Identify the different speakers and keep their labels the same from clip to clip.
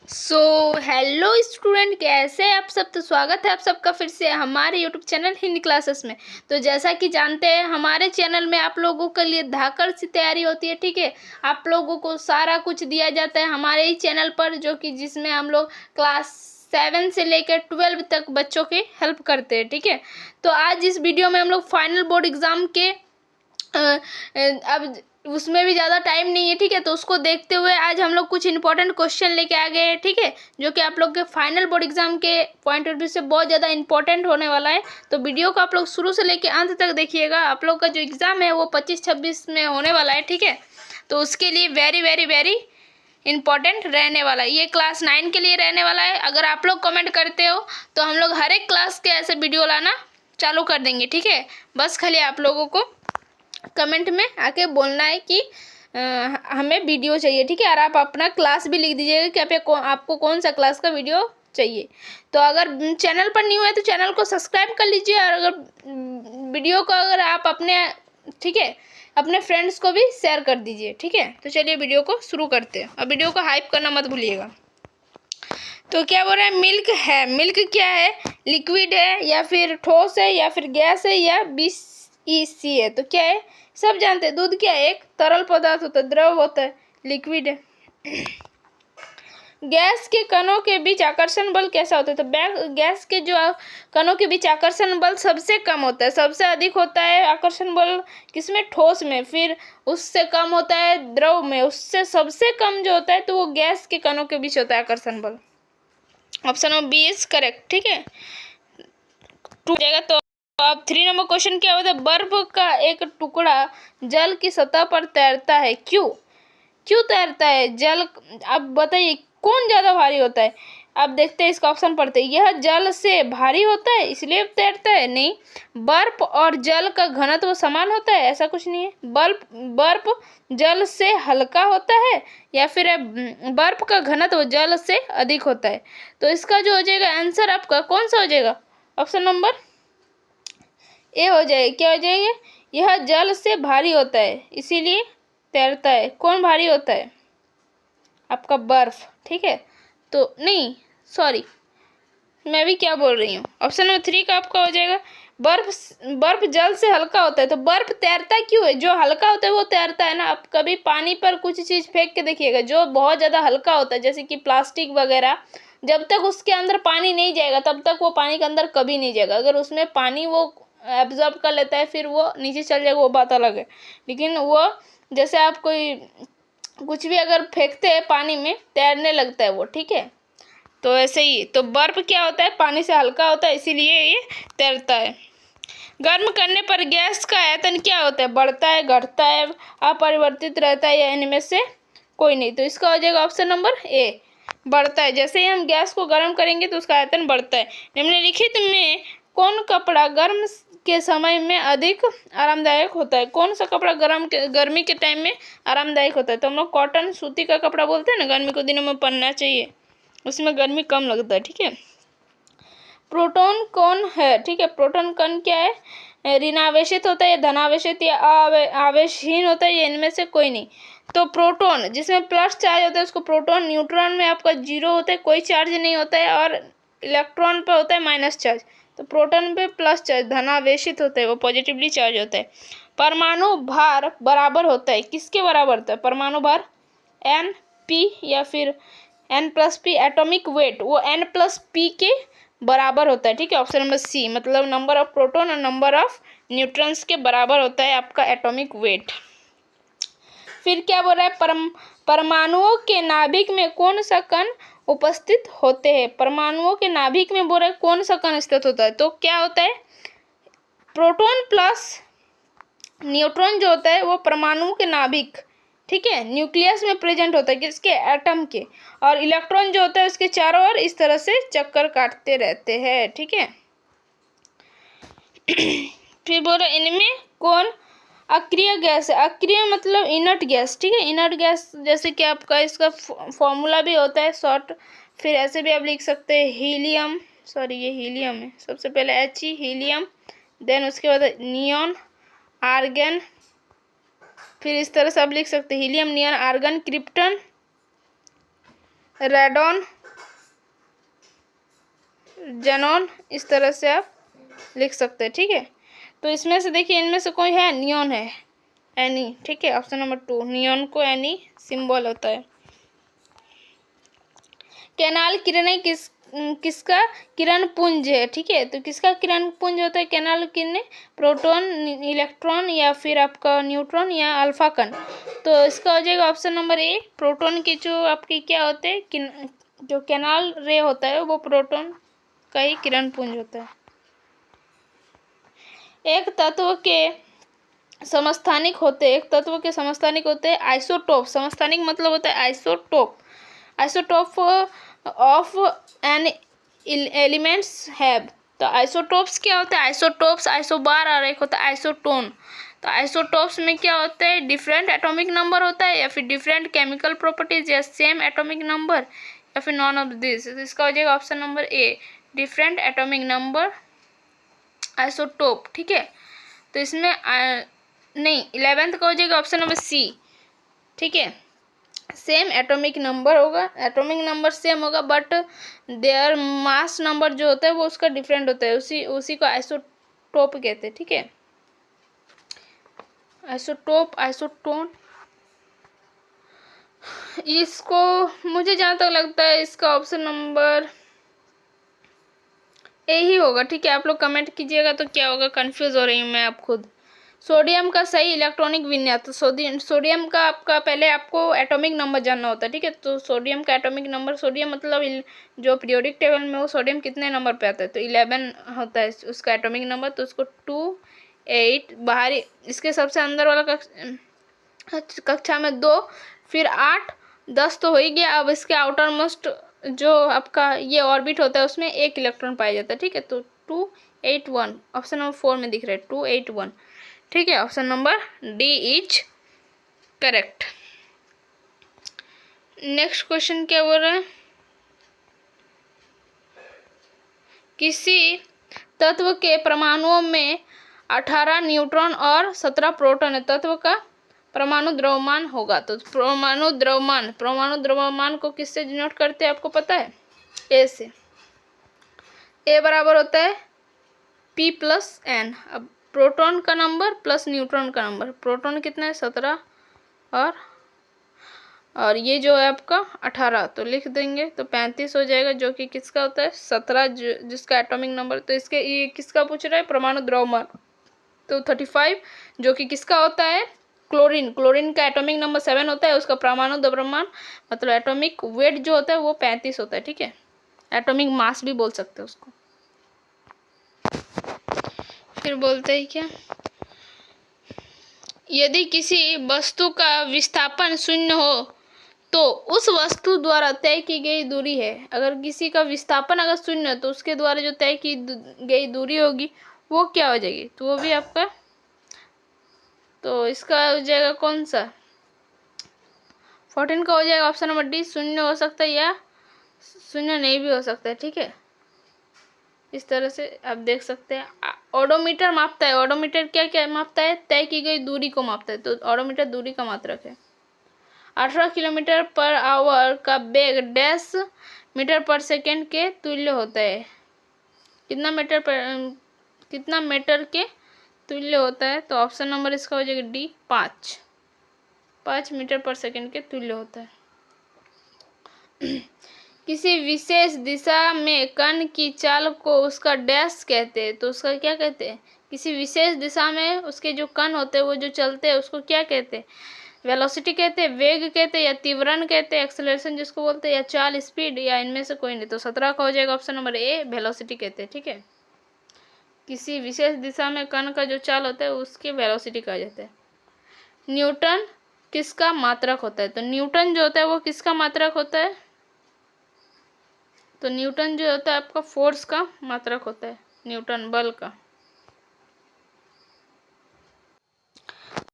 Speaker 1: So hello student, कैसे हैं आप सब। तो स्वागत है आप सबका फिर से हमारे यूट्यूब चैनल हिंदी क्लासेस में। तो जैसा कि जानते हैं, हमारे चैनल में आप लोगों के लिए धाकड़ सी तैयारी होती है। ठीक है, आप लोगों को सारा कुछ दिया जाता है हमारे ही चैनल पर, जो कि जिसमें हम लोग क्लास 7 से लेकर 12 तक बच्चों की हेल्प करते हैं। ठीक है, तो आज इस वीडियो में हम लोग फाइनल बोर्ड एग्ज़ाम के अब उसमें भी ज़्यादा टाइम नहीं है। ठीक है, तो उसको देखते हुए आज हम लोग कुछ इंपॉर्टेंट क्वेश्चन लेके आ गए हैं। ठीक है, जो कि आप लोग के फाइनल बोर्ड एग्जाम के पॉइंट ऑफ व्यू से बहुत ज़्यादा इंपॉर्टेंट होने वाला है। तो वीडियो को आप लोग शुरू से लेके अंत तक देखिएगा। आप लोग का जो एग्ज़ाम है वो 25-26 में होने वाला है। ठीक है, तो उसके लिए वेरी वेरी वेरी इंपॉर्टेंट रहने वाला है। ये क्लास 9 के लिए रहने वाला है। अगर आप लोग कमेंट करते हो तो हम लोग हर एक क्लास के ऐसे वीडियो लाना चालू कर देंगे। ठीक है, बस खाली आप लोगों को कमेंट में आके बोलना है कि हमें वीडियो चाहिए। ठीक है, और आप अपना क्लास भी लिख दीजिएगा कि आपको कौन सा क्लास का वीडियो चाहिए। तो अगर चैनल पर न्यू है तो चैनल को सब्सक्राइब कर लीजिए, और अगर वीडियो को अगर आप ठीक है, अपने फ्रेंड्स को भी शेयर कर दीजिए। ठीक है, तो चलिए वीडियो को शुरू करते हैं, और वीडियो को हाइप करना मत भूलिएगा। तो क्या बोल रहा है, मिल्क है। मिल्क क्या है, लिक्विड है या फिर ठोस है या फिर गैस है या BEC है। तो क्या है, सब जानते हैं। दूध क्या है, एक तरल पदार्थ होता है, द्रव होता है, लिक्विड है। गैस के कणों के बीच आकर्षण बल कैसा होता है। तो गैस के जो कणों के बीच आकर्षण बल सबसे कम होता है। सबसे अधिक होता है आकर्षण बल किसमें, ठोस में। फिर उससे कम होता है द्रव में। उससे सबसे कम जो होता है तो वो गैस के कणों के बीच होता है आकर्षण बल। Option number B is correct. ठीक है, 2 जाएगा। तो अब 3 नंबर क्वेश्चन क्या होता है, बर्फ का एक टुकड़ा जल की सतह पर तैरता है, क्यों क्यों तैरता है जल। अब बताइए कौन ज्यादा भारी होता है। अब देखते हैं, इसका ऑप्शन पढ़ते हैं। यह जल से भारी होता है इसलिए तैरता है, नहीं। बर्फ और जल का घनत्व समान होता है, ऐसा कुछ नहीं है। बर्फ जल से हल्का होता है, या फिर बर्फ का घनत्व जल से अधिक होता है। तो इसका जो हो जाएगा आंसर आपका कौन सा हो जाएगा, ऑप्शन नंबर ए हो जाएगा। क्या हो जाएगा, यह जल से भारी होता है इसीलिए तैरता है। कौन भारी होता है, आपका बर्फ। ठीक है, तो नहीं, सॉरी, मैं भी क्या बोल रही हूँ। ऑप्शन नंबर 3 का आपका हो जाएगा, बर्फ जल से हल्का होता है। तो बर्फ तैरता क्यों है, जो हल्का होता है वो तैरता है ना। आप कभी पानी पर कुछ चीज़ फेंक के देखिएगा, जो बहुत ज़्यादा हल्का होता है जैसे कि प्लास्टिक वगैरह, जब तक उसके अंदर पानी नहीं जाएगा तब तक वो पानी के अंदर कभी नहीं जाएगा। अगर उसमें पानी वो एब्जॉर्ब कर लेता है फिर वो नीचे चल जाएगा, वो बात अलग है। लेकिन वो जैसे आप कोई कुछ भी अगर फेंकते हैं पानी में, तैरने लगता है वो। ठीक है, तो ऐसे ही तो बर्फ क्या होता है, पानी से हल्का होता है इसीलिए ये तैरता है। गर्म करने पर गैस का आयतन क्या होता है, बढ़ता है, घटता है, अपरिवर्तित रहता है, या इनमें से कोई नहीं। तो इसका हो जाएगा ऑप्शन नंबर ए, बढ़ता है। जैसे ही हम गैस को गर्म करेंगे तो उसका आयतन बढ़ता है। निम्नलिखित में कौन कपड़ा गर्म के समय में अधिक आरामदायक होता है। कौन सा कपड़ा गर्मी के टाइम में आरामदायक होता है। तो हम लोग कॉटन, सूती का कपड़ा बोलते हैं ना, गर्मी के दिनों में पहनना चाहिए, उसमें गर्मी कम लगता है। ठीक है, प्रोटॉन कौन है। ठीक है, प्रोटॉन कण क्या है, ऋणावेशित होता है या धनावेशित या आवेशहीन होता है, या इनमें से कोई नहीं। तो प्रोटॉन जिसमें प्लस चार्ज होता है उसको प्रोटॉन, न्यूट्रॉन में आपका 0 होता है, कोई चार्ज नहीं होता है, और इलेक्ट्रॉन पे होता है माइनस चार्ज। तो प्रोटॉन पे प्लस चार्ज, धनावेशित होता है, वो पॉजिटिवली चार्ज होता है। परमाणु भार बराबर होता है, किसके बराबर होता है परमाणु भार, N P या फिर N+P। एटॉमिक वेट वो N+P के बराबर होता है। ठीक है, ऑप्शन नंबर सी, मतलब नंबर ऑफ प्रोटॉन और नंबर ऑफ न्यूट्रॉन्स के बराबर होता है आपका एटॉमिक वेट। फिर क्या बोल रहा है, परमाणुओं के नाभिक में कौन सा कण उपस्थित होते हैं। परमाणुओं के नाभिक में बोल रहा है कौन सा कण स्थित होता है। तो क्या होता है, प्रोटॉन प्लस न्यूट्रॉन जो होता है वो परमाणु के नाभिक, ठीक है, न्यूक्लियस में प्रेजेंट होता है, किसके, एटम के। और इलेक्ट्रॉन जो होता है उसके चारों ओर इस तरह से चक्कर काटते रहते हैं। ठीक है, फिर बोल रहे इनमें कौन अक्रिय गैस है। अक्रिय मतलब इनर्ट गैस। ठीक है, इनर्ट गैस जैसे कि आपका इसका फॉर्मूला भी होता है शॉर्ट, फिर ऐसे भी आप लिख सकते हैं हीलियम, सॉरी ये हीलियम है, सबसे पहले He हीलियम, देन उसके बाद नियॉन, आर्गन, फिर इस तरह से आप लिख सकते हैं helium, neon, argon, krypton, radon, xenon, इस तरह से आप लिख सकते हैं। ठीक है, तो इसमें से देखिए इनमें से कोई है, नियॉन है, एनी। ठीक है, ऑप्शन नंबर 2, नियॉन को एनी सिंबल होता है। कैनाल किरणें किसका किरण पुंज है? ठीक है, तो किसका किरण पुंज होता है कैनाल किरणें? प्रोटॉन, इलेक्ट्रॉन, या फिर आपका न्यूट्रॉन, या अल्फा कण। तो इसका हो जाएगा ऑप्शन नंबर ए, प्रोटॉन के जो आपके क्या होते हैं, जो कैनाल रे होता है वो प्रोटॉन का ही किरण पुंज होता है। एक तत्व के समस्थानिक होते हैं आइसोटोप। समस्थानिक मतलब होता है isotope. Isotope of an elements have. तो आइसोटोप्स क्या होता है? आइसोटोप्स, आइसोबार, और एक होता है आइसोटोन। तो आइसोटोप्स में क्या होता है? डिफरेंट एटॉमिक नंबर होता है, या फिर डिफरेंट केमिकल प्रॉपर्टीज, या सेम एटॉमिक नंबर, या फिर नॉन ऑफ दिस। इसका हो जाएगा ऑप्शन नंबर ए, डिफरेंट एटॉमिक नंबर, आइसोटोप। ठीक है, तो इसमें नहीं, 11th का हो जाएगा ऑप्शन नंबर सी। ठीक है, सेम एटॉमिक नंबर होगा, एटॉमिक नंबर सेम होगा, बट देयर मास नंबर जो होता है वो उसका डिफरेंट होता है, उसी को आइसोटोप कहते हैं। ठीक है, आइसोटोप, आइसोटोन, इसको मुझे जहाँ तक लगता है इसका ऑप्शन नंबर ए ही होगा। ठीक है, आप लोग कमेंट कीजिएगा तो क्या होगा, कंफ्यूज हो रही हूँ मैं आप खुद। सोडियम का सही इलेक्ट्रॉनिक विन्यास। तो सोडियम का आपका पहले आपको एटॉमिक नंबर जानना होता है। ठीक है, तो सोडियम का एटॉमिक नंबर, सोडियम मतलब जो पीरियोडिक टेबल में वो सोडियम कितने नंबर पे आता है? तो 11 होता है उसका एटॉमिक नंबर। तो उसको 2, 8, बाहरी इसके सबसे अंदर वाला कक्षा में 2, फिर 8, 10 तो हो ही गया। अब इसके आउटर मोस्ट जो आपका ये ऑर्बिट होता है उसमें 1 इलेक्ट्रॉन पाया जाता है। ठीक है, तो 281 ऑप्शन नंबर 4 में दिख रहा है, 281। ठीक है, option number D is correct. Next question क्या बोल रहा है? किसी तत्व के परमाणुओं में 18 न्यूट्रॉन और 17 प्रोटॉन है, तत्व का परमाणु द्रव्यमान होगा। तो परमाणु द्रव्यमान को किससे डिनोट करते हैं आपको पता है? ए से। ए बराबर होता है P प्लस एन। अब प्रोटॉन का नंबर प्लस न्यूट्रॉन का नंबर, प्रोटॉन कितना है? 17, और ये जो है आपका 18, तो लिख देंगे तो 35 हो जाएगा, जो कि किसका होता है? 17, जिसका एटॉमिक नंबर। तो इसके ये किसका पूछ रहा है? परमाणु द्रव्यमान। तो 35 जो कि किसका होता है? क्लोरीन का एटॉमिक नंबर 7 होता है, उसका परमाणु द्रव्यमान मतलब एटॉमिक वेट जो होता है वो 35 होता है। ठीक है, एटॉमिक मास भी बोल सकते हैं उसको। फिर बोलते हैं क्या, यदि किसी वस्तु का विस्थापन 0 हो तो उस वस्तु द्वारा तय की गई दूरी है। अगर किसी का विस्थापन अगर 0 है तो उसके द्वारा जो तय की गई दूरी होगी वो क्या हो जाएगी? तो वो भी आपका, तो इसका हो जाएगा कौन सा? 14 का हो जाएगा ऑप्शन नंबर डी, 0 हो सकता है या 0 नहीं भी हो सकता है। ठीक है, इस तरह से आप देख सकते हैं। ओडोमीटर मापता है, ओडोमीटर क्या क्या मापता है? तय की गई दूरी को मापता है। तो ओडोमीटर दूरी का मात्रक है। 18 किलोमीटर पर आवर का वेग डैश मीटर पर सेकेंड के तुल्य होता है। कितना मीटर के तुल्य होता है? तो ऑप्शन नंबर इसका हो जाएगा डी, 5 मीटर पर सेकेंड के तुल्य होता है। किसी विशेष दिशा में कण की चाल को उसका डैश कहते हैं। तो उसका क्या कहते हैं? किसी विशेष दिशा में उसके जो कण होते हैं वो जो चलते हैं उसको क्या कहते हैं? वेलोसिटी कहते हैं, वेग कहते हैं, या तीव्रण कहते हैं, एक्सेलरेशन जिसको बोलते हैं, या चाल, स्पीड, या इनमें से कोई नहीं। तो 17 का हो जाएगा ऑप्शन नंबर ए, वेलोसिटी कहते हैं। ठीक है, किसी विशेष दिशा में कण का जो चाल होता है उसकी वेलोसिटी कहा जाता है। न्यूटन किसका मात्रक होता है? तो न्यूटन जो होता है वो किसका मात्रक होता है? तो न्यूटन जो होता है आपका फोर्स का मात्रक होता है, न्यूटन बल का।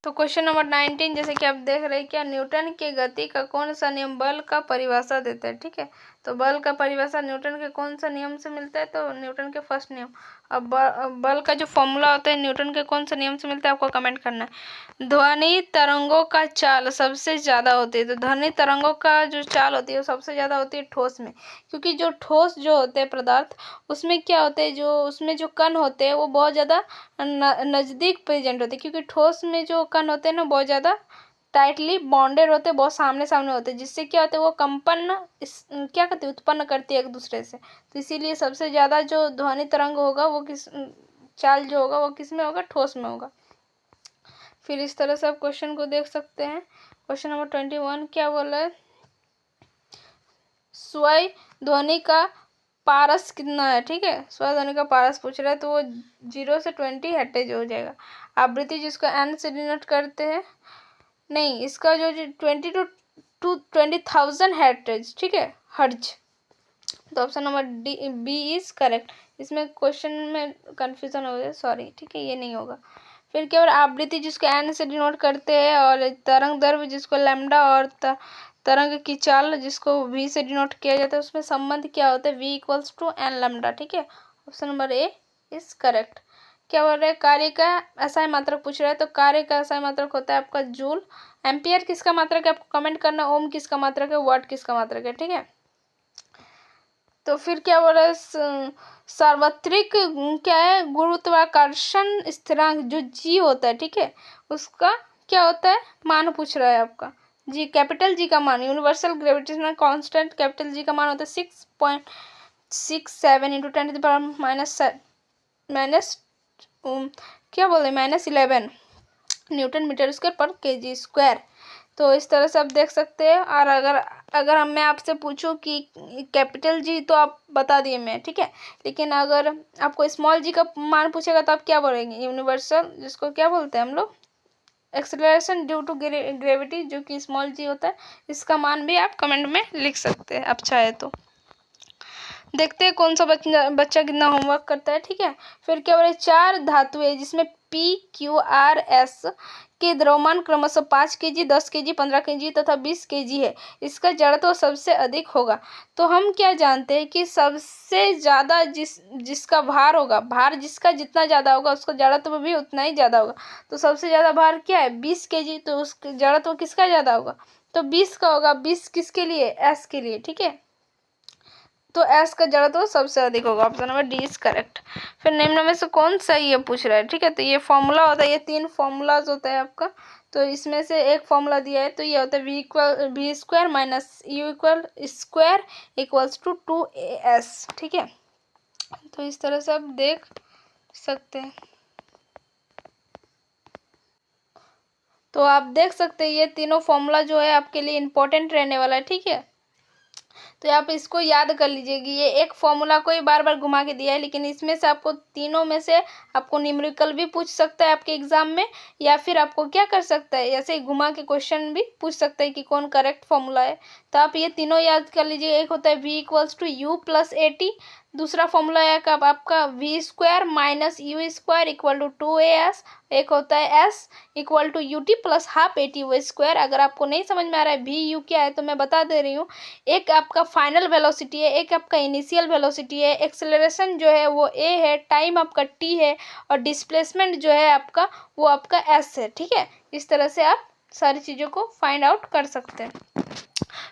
Speaker 1: तो क्वेश्चन नंबर 19 जैसे कि आप देख रहे हैं, क्या न्यूटन के गति का कौन सा नियम बल का परिभाषा देता है? ठीक है, तो बल का परिभाषा न्यूटन के कौन सा नियम से मिलता है, तो न्यूटन के फर्स्ट नियम। अब बल का जो फॉर्मूला होता है न्यूटन के कौन सा नियम से मिलता है, आपको कमेंट करना है। ध्वनि तरंगों का चाल सबसे ज़्यादा होती है, तो ध्वनि तरंगों का जो चाल होती है वो सबसे ज़्यादा होती है ठोस में, क्योंकि जो ठोस जो होते हैं पदार्थ, उसमें क्या होते हैं, जो उसमें जो कण होते हैं वो बहुत ज़्यादा नज़दीक प्रेजेंट होते हैं, क्योंकि ठोस में जो कण होते हैं ना बहुत ज़्यादा टाइटली बॉन्डेड होते, बहुत सामने सामने होते, जिससे क्या होता है वो कंपन क्या कहते हैं उत्पन्न करती है एक दूसरे से। तो इसीलिए सबसे ज़्यादा जो ध्वनि तरंग होगा वो किस चाल जो होगा वो किस में होगा, ठोस में होगा। फिर इस तरह से आप क्वेश्चन को देख सकते हैं। क्वेश्चन नंबर 21 क्या बोला है, स्वय ध्वनि का पारस कितना है, ठीक है, स्वय ध्वनि का पारस पूछ रहा है, तो वो 0 से 20 हर्ट्ज हो जाएगा। आवृत्ति जिसको एन से डिनोट करते हैं, नहीं, इसका जो 20 टू 20,000 हर्ट्ज, ठीक है, हर्ज। तो option number B is correct. इसमें क्वेश्चन में कंफ्यूजन हो गया, सॉरी, ठीक है, ये नहीं होगा। फिर क्या, और आवृत्ति जिसको एन से डिनोट करते हैं, और तरंग दैर्घ्य जिसको लैम्डा, और तरंग की चाल जिसको वी से डिनोट किया जाता है, उसमें संबंध क्या होता है, v equals to n lambda, ठीक है। Option number A is correct. क्या बोल रहे हैं, कार्य का असाई मात्रक पूछ रहा है, तो कार्य का असाई मात्रक होता है आपका जूल। एम्पियर किसका मात्रक है, आपको कमेंट करना, ओम किसका मात्रक है, वाट किसका मात्रक है, ठीक है। तो फिर क्या बोल रहा है, सार्वत्रिक क्या है, गुरुत्वाकर्षण स्थिरांक जो जी होता है, ठीक है, उसका क्या होता है, मान पूछ रहा है आपका। जी, कैपिटल जी का मान, universal gravitational constant capital G का मान होता है 6.67 इंटू 10 माइनस क्या बोले -11 न्यूटन मीटर स्क्वायर पर केजी स्क्वायर। तो इस तरह से आप देख सकते हैं। और अगर मैं आपसे पूछूं कि कैपिटल जी, तो आप बता दिए मैं, ठीक है, लेकिन अगर आपको स्मॉल जी का मान पूछेगा तो आप क्या बोलेंगे, यूनिवर्सल जिसको क्या बोलते हैं हम लोग, एक्सेलरेशन ड्यू टू ग्रेविटी, जो कि स्मॉल जी होता है, इसका मान भी आप कमेंट में लिख सकते हैं, आप चाहे तो। देखते हैं कौन सा बच्चा कितना होमवर्क करता है, ठीक है। फिर क्या बोले, 4 धातुएं जिसमें पी क्यू आर एस के द्रव्यमान क्रमशः 5 केजी, 10 केजी, 15 केजी तथा 20 केजी है, इसका जड़त्व सबसे अधिक होगा। तो हम क्या जानते हैं कि सबसे ज़्यादा जिसका भार होगा, भार जिसका जितना ज़्यादा होगा उसका जड़त्व भी उतना ही ज़्यादा होगा। तो सबसे ज़्यादा भार क्या है, 20 केजी, तो उसका जड़त्व किसका ज़्यादा होगा, तो 20 का होगा। 20 किसके लिए, एस के लिए, ठीक है। तो एस का जड़त्व सबसे अधिक होगा। Option number D is correct. फिर निम्न में से कौन सा ये पूछ रहा है, ठीक है, तो ये फॉर्मूला होता है, ये 3 फॉर्मूलाज होता है आपका। तो इसमें से एक फॉर्मूला दिया है, तो ये होता है v square minus u equal square equals to 2as, ठीक है। तो इस तरह से आप देख सकते हैं। तो आप देख सकते हैं ये तीनों फॉर्मूला जो है आपके लिए इंपॉर्टेंट रहने वाला है, ठीक है। तो आप इसको याद कर लीजिए कि ये एक फॉर्मूला को ही बार बार घुमा के दिया है, लेकिन इसमें से आपको तीनों में से आपको न्यूमेरिकल भी पूछ सकता है आपके एग्जाम में, या फिर आपको क्या कर सकता है, ऐसे ही घुमा के क्वेश्चन भी पूछ सकता है कि कौन करेक्ट फॉर्मूला है। तो आप ये तीनों याद कर लीजिए। एक होता है v equals to u plus a t, दूसरा फॉर्मूला है कब आपका v square minus u square equal to 2as, एक होता है s equal to u t plus half a t वो स्क्वायर। अगर आपको नहीं समझ में आ रहा है वी यू क्या है तो मैं बता दे रही हूँ, एक आपका फाइनल वेलोसिटी है, एक आपका इनिशियल वेलोसिटी है, एक्सेलरेशन जो है वो ए है, टाइम आपका टी है, और डिस्प्लेसमेंट जो है आपका वो आपका एस है, ठीक है। इस तरह से आप सारी चीज़ों को फाइंड आउट कर सकते हैं।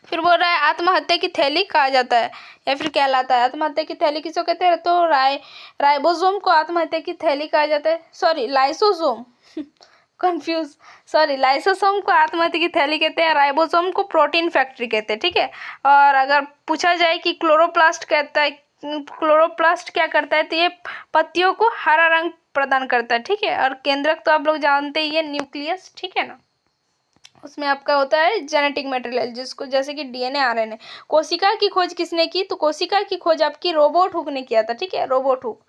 Speaker 1: फिर बोल रहा है आत्महत्या की थैली कहा जाता है या फिर कहलाता है। आत्महत्या की थैली किसको कहते हैं, तो राइबोसोम को आत्महत्या की थैली कहा जाता है, sorry lysosome confuse, sorry lysosome को आत्महत्या की थैली कहते हैं, राइबोसोम को प्रोटीन फैक्ट्री कहते हैं, ठीक है। और अगर पूछा जाए कि क्लोरोप्लास्ट कहता है, क्लोरोप्लास्ट क्या करता है, तो ये पत्तियों को हरा रंग प्रदान करता है, ठीक है। और केंद्रक तो आप लोग जानते ही है, न्यूक्लियस, ठीक है ना, उसमें आपका होता है जेनेटिक मटेरियल, जिसको जैसे कि डीएनए आरएनए। कोशिका की खोज किसने की, तो कोशिका की खोज आपकी रोबोट हुक ने किया था, ठीक है, रोबोट हुक।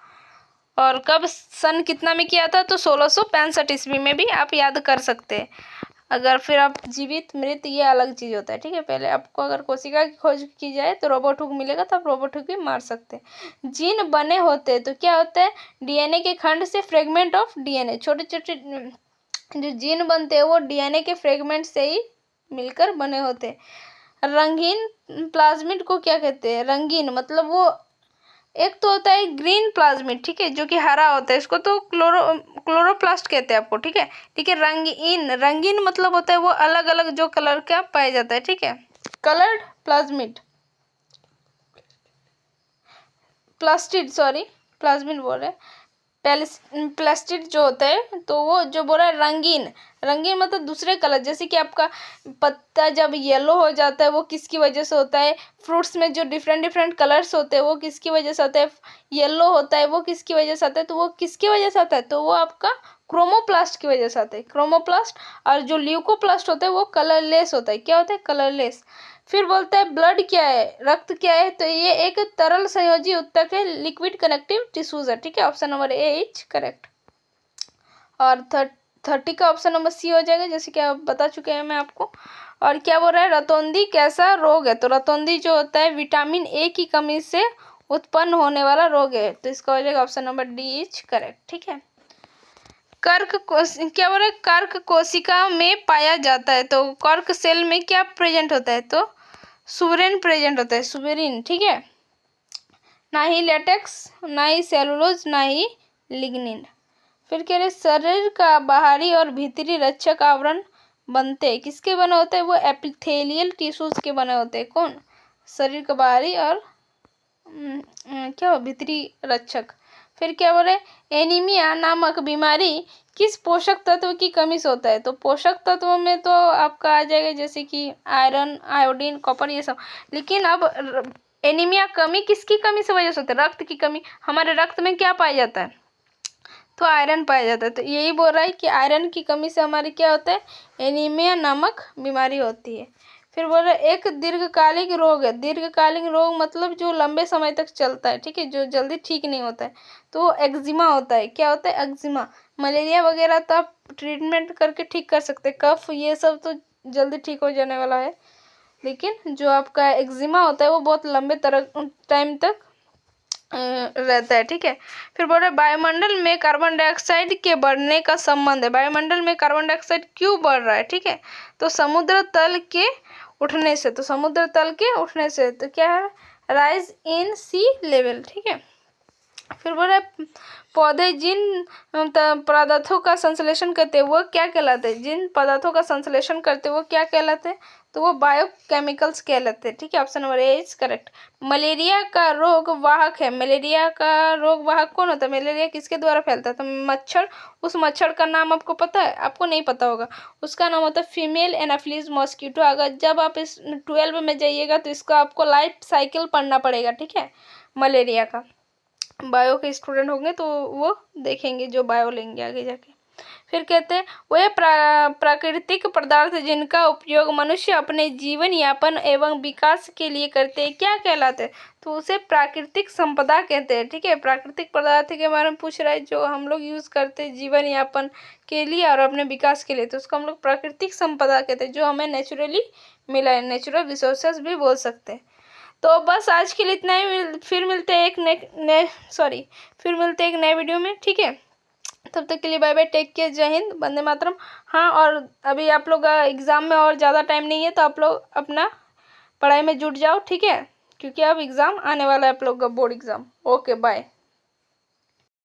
Speaker 1: और कब, सन कितना में किया था, तो 1665 ईस्वी में भी आप याद कर सकते हैं। अगर फिर आप जीवित मृत ये अलग चीज़ होता है, ठीक है। पहले आपको अगर कोशिका की खोज की जाए तो रोबोट हुक मिलेगा, तो आप रोबोट हुक भी मार सकते हैं। जीन बने होते हैं तो क्या होता है, डीएनए के खंड से फ्रेगमेंट ऑफ डीएनए, छोटे छोटे जो जीन बनते हैं वो डीएनए के फ्रेगमेंट से ही मिलकर बने होते हैं। रंगीन प्लाज्मिड को क्या कहते हैं? रंगीन मतलब वो एक तो होता है ग्रीन प्लाज्मिड, ठीक है, जो कि हरा होता है, इसको तो क्लोरोप्लास्ट कहते हैं आपको, ठीक है। ठीक है, रंगीन, रंगीन मतलब होता है वो अलग अलग जो कलर का पाया जाता है, ठीक है। Coloured plasmid, plastid, sorry plasmid बोल रहे हैं, प्लास्टिड जो होता है, तो वो जो बोल रहा है रंगीन, रंगीन मतलब दूसरे कलर, जैसे कि आपका पत्ता जब येलो हो जाता है वो किसकी वजह से होता है? फ्रूट्स में जो डिफरेंट डिफरेंट कलर्स होते हैं वो किसकी वजह से होता है? येलो होता है वो किसकी वजह से आता है? तो वो किसकी वजह से आता है? तो वो आपका क्रोमोप्लास्ट की वजह से आता है, क्रोमोप्लास्ट। और जो ल्यूकोप्लास्ट होता है वो कलरलेस होता है। क्या होता है? कलरलेस। फिर बोलता है ब्लड क्या है, रक्त क्या है? तो ये एक तरल संयोजी ऊतक है, लिक्विड कनेक्टिव टिश्यूज है, ठीक है। Option number A is correct. और 30 का ऑप्शन नंबर सी हो जाएगा, जैसे कि आप बता चुके हैं मैं आपको। और क्या बोल रहा है? रतौंधी कैसा रोग है? तो रतौंधी जो होता है विटामिन ए की कमी से उत्पन्न होने वाला रोग है, तो इसका हो जाएगा option number D is correct, ठीक है। क्या बोल रहे? कर्क कोशिका में पाया जाता है, तो कर्क सेल में क्या प्रेजेंट होता है? तो सुबेरिन प्रेजेंट होता है, सुबेरिन, ठीक है। ना ही लेटेक्स, ना ही सेलुलोज, ना ही लिग्निन। फिर कह रहे शरीर का बाहरी और भीतरी रक्षक आवरण बनते किसके बने होते हैं? वो एपिथेलियल टिश्यूज के बने होते हैं। कौन? शरीर का बाहरी और क्या भीतरी रक्षक। फिर क्या बोल रहे? एनीमिया नामक बीमारी किस पोषक तत्व की कमी से होता है? तो पोषक तत्वों में तो आपका आ जाएगा जैसे कि आयरन, आयोडीन, कॉपर, ये सब। लेकिन अब एनीमिया कमी किसकी कमी से वजह से होता है? रक्त की कमी। हमारे रक्त में क्या पाया जाता है? तो आयरन पाया जाता है। तो यही बोल रहा है कि आयरन की कमी से हमारे क्या होता है? एनीमिया नामक बीमारी होती है। फिर बोल रहे एक दीर्घकालिक रोग है। दीर्घकालिक रोग मतलब जो लंबे समय तक चलता है, ठीक है, जो जल्दी ठीक नहीं होता है, तो वो एक्जिमा होता है। क्या होता है? एक्जिमा। मलेरिया वगैरह तो आप ट्रीटमेंट करके ठीक कर सकते हैं, कफ ये सब तो जल्दी ठीक हो जाने वाला है, लेकिन जो आपका एक्जिमा होता है वो बहुत लंबे टाइम तक रहता है, ठीक है। फिर बोल रहे वायुमंडल में कार्बन डाइऑक्साइड के बढ़ने का संबंध है। वायुमंडल में कार्बन डाइऑक्साइड क्यों बढ़ रहा है? ठीक है, तो समुद्र तल के उठने से, तो समुद्र तल के उठने से, तो क्या है? राइज इन सी लेवल, ठीक है। फिर बोल रहे पौधे जिन पदार्थों का संश्लेषण करते हैं वो क्या कहलाते हैं? जिन पदार्थों का संश्लेषण करते हैं वो क्या कहलाते हैं? तो वो बायोकेमिकल्स कहलाते हैं, ठीक है। Option number A is correct. Malaria का रोग वाहक है। मलेरिया का रोग वाहक कौन होता है? मलेरिया किसके द्वारा फैलता है? तो मच्छर। उस मच्छर का नाम आपको पता है? आपको नहीं पता होगा। उसका नाम होता है फीमेल एनाफिलीज मॉस्किटो। अगर जब आप इस 12 में जाइएगा तो इसका आपको लाइफ साइकिल पढ़ना पड़ेगा, ठीक है, मलेरिया का। बायो के स्टूडेंट होंगे तो वो देखेंगे, जो बायो लेंगे आगे जाके। फिर कहते हैं वे प्राकृतिक पदार्थ जिनका उपयोग मनुष्य अपने जीवन यापन एवं विकास के लिए करते हैं क्या कहलाते हैं? तो उसे प्राकृतिक संपदा कहते हैं, ठीक है। प्राकृतिक पदार्थ के बारे में पूछ रहा है, जो हम लोग यूज करते हैं जीवन यापन के लिए और अपने विकास के लिए, तो उसको हम लोग प्राकृतिक संपदा कहते हैं, जो हमें नेचुरली मिला है, नेचुरल रिसोर्सेज भी बोल सकते हैं। तो बस आज के लिए इतना ही। फिर मिलते हैं फिर मिलते हैं एक नए वीडियो में, ठीक है। तब तक के लिए बाय बाय, टेक केयर, जय हिंद, वंदे मातरम। हाँ, और अभी आप लोग एग्ज़ाम में और ज़्यादा टाइम नहीं है, तो आप लोग अपना पढ़ाई में जुट जाओ, ठीक है, क्योंकि अब एग्ज़ाम आने वाला है आप लोग का, बोर्ड एग्ज़ाम। Okay bye.